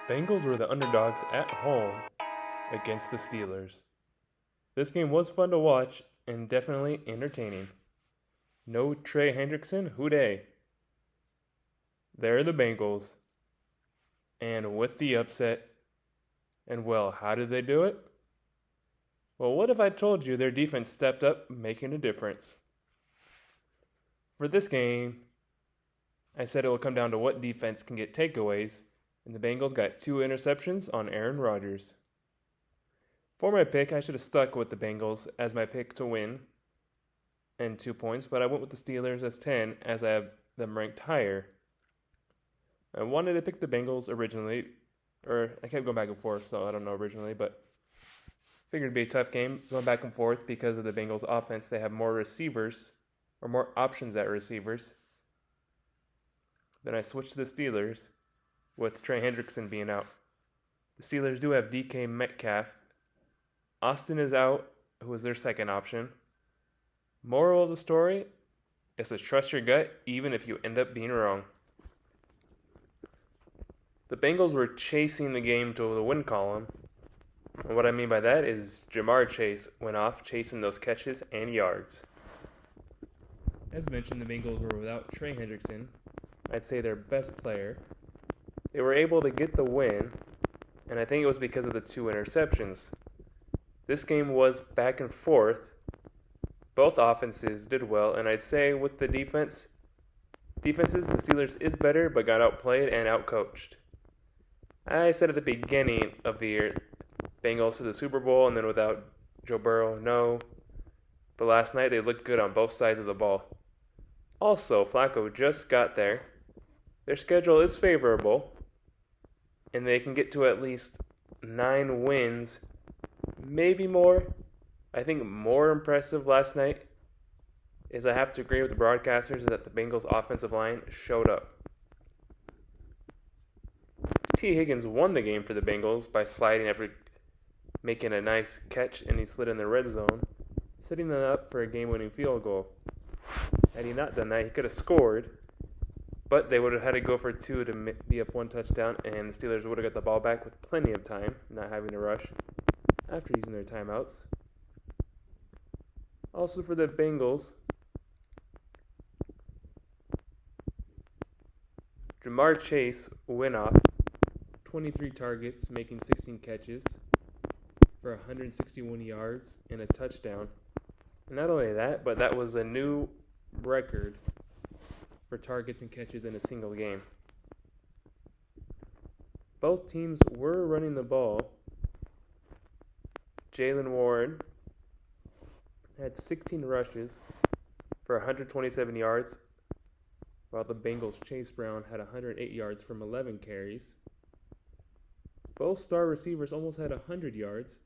Bengals were the underdogs at home against the Steelers. This game was fun to watch and definitely entertaining. No Trey Who Dey. They're the Bengals. And with the upset, and well, how did they do it? Well, what if I told you their defense stepped up, making a difference? For this game, I said it will come down to what defense can get takeaways, and the Bengals got 2 interceptions on Aaron Rodgers. For my pick, I should have stuck with the Bengals as my pick to win and 2 points, but I went with the Steelers as 10 as I have them ranked higher. I wanted to pick the Bengals originally, or I kept going back and forth, so I don't know originally, but figured it'd be a tough game going back and forth because of the Bengals offense. They have more receivers, or more options at receivers. Then I switched to the Steelers with Trey Hendrickson being out. The Steelers do have DK Metcalf. Austin is out, who was their second option. Moral of the story is to trust your gut even if you end up being wrong. The Bengals were chasing the game to the win column. And what I mean by that is Jamar Chase went off chasing those catches and yards. As mentioned, the Bengals were without Trey Hendrickson, I'd say their best player. They were able to get the win, and I think it was because of the 2 interceptions. This game was back and forth. Both offenses did well, and I'd say with the defenses, the Steelers is better, but got outplayed and outcoached. I said at the beginning of the year, Bengals to the Super Bowl, and then without Joe Burrow, no. But last night, they looked good on both sides of the ball. Also, Flacco just got there. Their schedule is favorable, and they can get to at least 9 wins, maybe more. I think more impressive last night is I have to agree with the broadcasters that the Bengals offensive line showed up. T. Higgins won the game for the Bengals by sliding after making a nice catch, and he slid in the red zone, setting them up for a game-winning field goal. Had he not done that, he could have scored, but they would have had to go for 2 to be up 1 touchdown, and the Steelers would have got the ball back with plenty of time, not having to rush after using their timeouts. Also for the Bengals, Jamar Chase went off 23 targets, making 16 catches for 161 yards and a touchdown. And not only that, but that was a new record for targets and catches in a single game. Both teams were running the ball. Jalen Warren had 16 rushes for 127 yards, while the Bengals' Chase Brown had 108 yards from 11 carries. Both star receivers almost had 100 yards.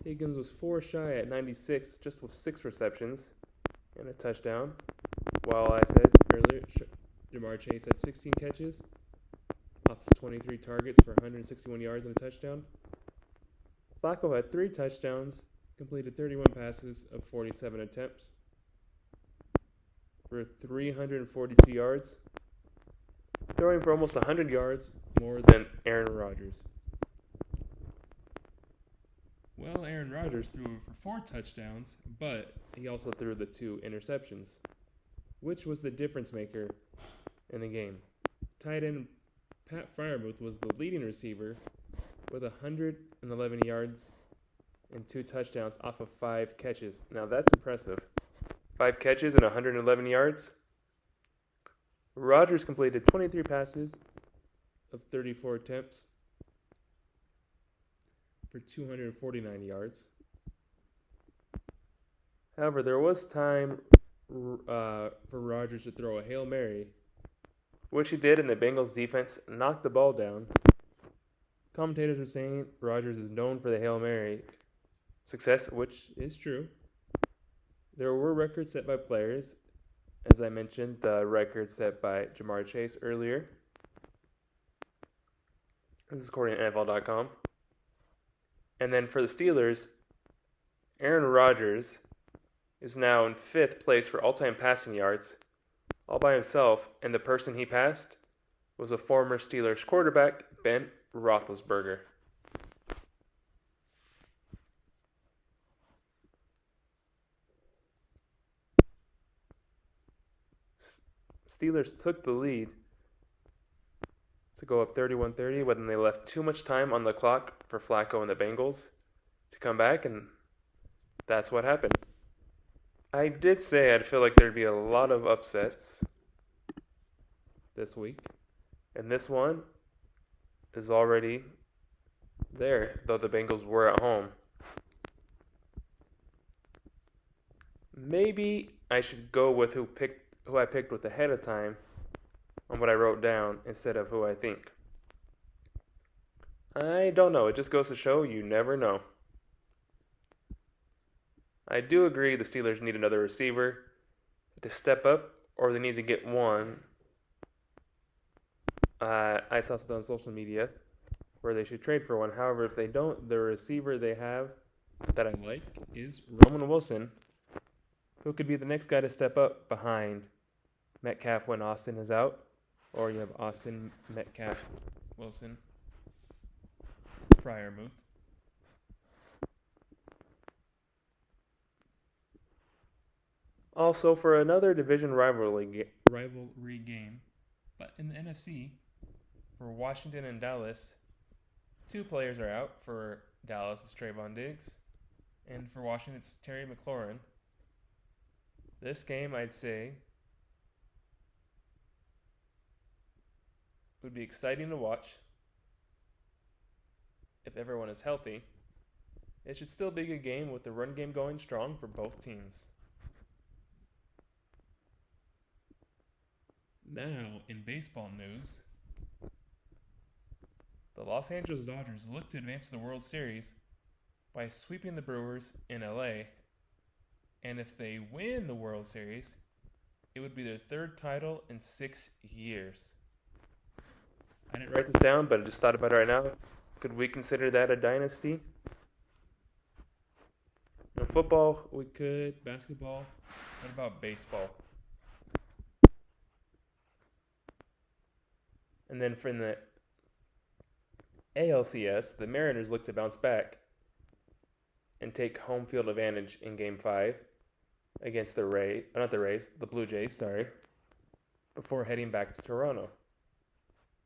Higgins was 4 shy at 96, just with 6 receptions and a touchdown, while I said earlier, Jamar Chase had 16 catches off 23 targets for 161 yards and a touchdown. Flacco had 3 touchdowns, completed 31 passes of 47 attempts for 342 yards, throwing for almost 100 yards more than Aaron Rodgers. Well, Aaron Rodgers threw for 4 touchdowns, but he also threw the 2 interceptions, which was the difference maker in the game. Tight end Pat Freiermuth was the leading receiver with 111 yards and 2 touchdowns off of 5 catches. Now that's impressive. 5 catches and 111 yards. Rodgers completed 23 passes of 34 attempts for 249 yards. However, there was time for Rodgers to throw a Hail Mary, which he did, and the Bengals defense knocked the ball down. Commentators are saying Rodgers is known for the Hail Mary success, which is true. There were records set by players. As I mentioned, the record set by Jamar Chase earlier. This is according to NFL.com. And then for the Steelers, Aaron Rodgers is now in 5th place for all-time passing yards, all by himself, and the person he passed was a former Steelers quarterback, Ben Roethlisberger. Steelers took the lead to go up 31-30, but then they left too much time on the clock for Flacco and the Bengals to come back, and that's what happened. I did say I'd feel like there'd be a lot of upsets this week, and this one is already there, though the Bengals were at home. Maybe I should go with who I picked with ahead of time on what I wrote down instead of who I think. I don't know. It just goes to show you never know. I do agree the Steelers need another receiver to step up, or they need to get one. I saw something on social media where they should trade for one. However, if they don't, the receiver they have that I like is Roman Wilson, who could be the next guy to step up behind Metcalf when Austin is out. Or you have Austin, Metcalf, Wilson, Freiermuth. Also, for another division rivalry game, but in the NFC, for Washington and Dallas, 2 players are out. For Dallas, it's Trayvon Diggs, and for Washington, it's Terry McLaurin. This game, I'd say, would be exciting to watch if everyone is healthy. It should still be a good game with the run game going strong for both teams. Now, in baseball news, the Los Angeles Dodgers look to advance to the World Series by sweeping the Brewers in LA. And if they win the World Series, it would be their 3rd title in 6 years. I didn't write this down, but I just thought about it right now. Could we consider that a dynasty? In football, we could. Basketball. What about baseball? And then from the ALCS, the Mariners look to bounce back and take home field advantage in Game 5 against the Blue Jays, before heading back to Toronto.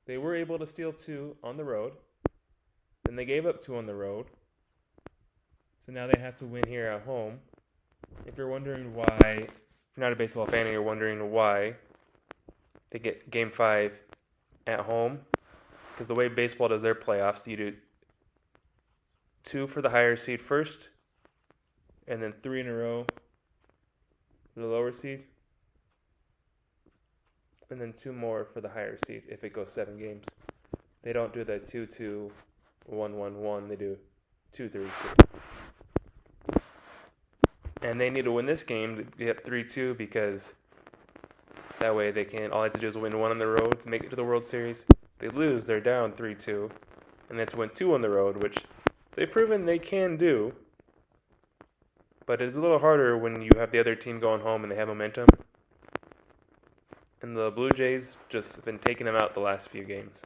They were able to steal 2 on the road. Then they gave up 2 on the road. So now they have to win here at home. If you're wondering why, if you're not a baseball fan and you're wondering why they get Game 5 at home, because the way baseball does their playoffs, you do 2 for the higher seed first, and then 3 in a row for the lower seed, and then 2 more for the higher seed if it goes 7 games. They don't do the 2-2, 1-1-1. They do 2-3-2. And they need to win this game to get 3-2, because that way they can. All they have to do is win 1 on the road to make it to the World Series. If they lose, they're down 3-2, and they have to win 2 on the road, which they've proven they can do. But it's a little harder when you have the other team going home and they have momentum. And the Blue Jays just have been taking them out the last few games.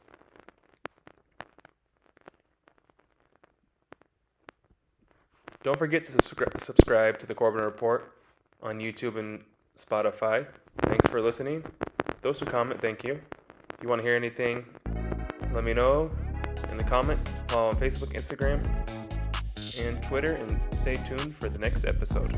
Don't forget to subscribe to the Corbin Report on YouTube and Spotify. Thanks for listening. Those who comment, thank you. If you want to hear anything, let me know in the comments. Follow on Facebook, Instagram, and Twitter, and stay tuned for the next episode.